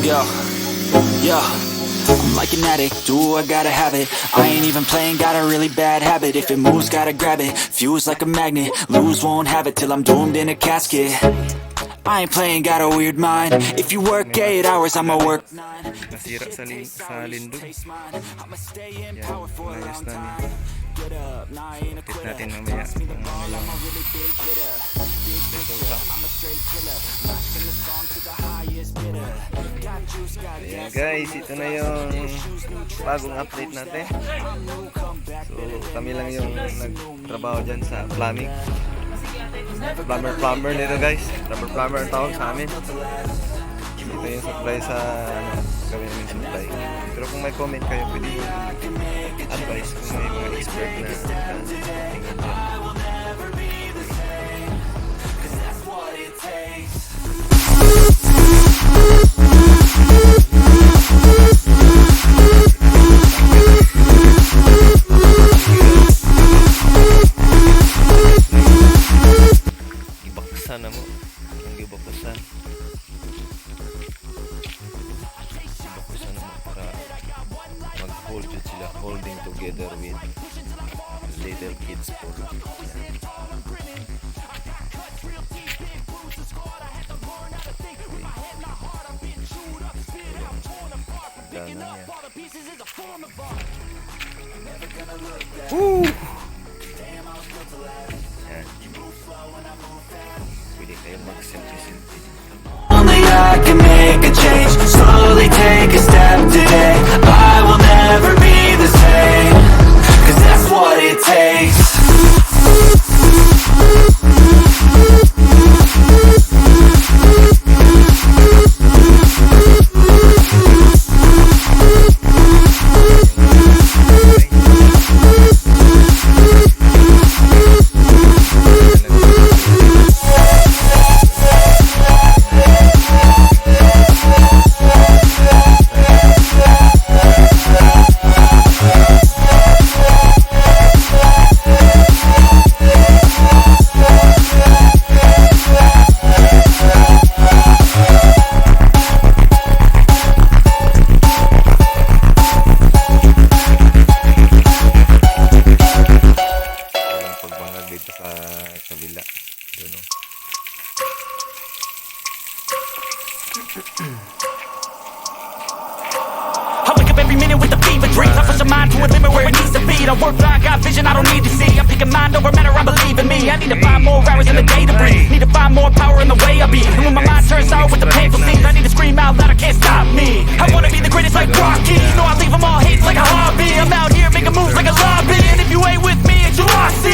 Yo, yo, I'm like an addict, do I gotta have it. I ain't even playing, got a really bad habit. If it moves, gotta grab it, fuse like a magnet. Lose, won't have it till I'm doomed in a casket. I ain't playing, got a weird mind. If you work 8 hours, I'ma work 9. Nasira sa lindog. Yan, layas namin. Kit natin mamaya resulta. Ayan guys, ito na yung bagong update natin. So kami lang yung nagtrabaho dyan sa plumbing. Plumber nito guys. Plumber ang tawag sa amin. Ito yung supply sa gawin namin supply. Pero kung may comment kayo, pwede yung advice kung may mga expert na tingnan dyan. Ibaksan na mo. Ang ibaksan. Ibaksan na mo para mag-hold yun sila. Holding together with little kids po. Gana niya. Woo! Yan. Pwede kayo mag-simple-simple. Only I can make a change. Slowly take a step today. I will never be the same, 'cause that's what it takes. Dito sa kabila doon. I wake up every minute with a fever dream. I push my mind to a limit where it needs to be. I work blind, got vision I don't need to see. I'm picking mind over matter, I believe in me. I need to find more hours in the day to breathe. Need to find more power in the way I be. And when my mind turns sour with the painful scenes, I need to scream out loud, I can't stop me. I wanna be the greatest like Rocky. You know I leave them all hating like a hobby. I'm out here making moves like a lobby. And if you ain't with me, it's your loss.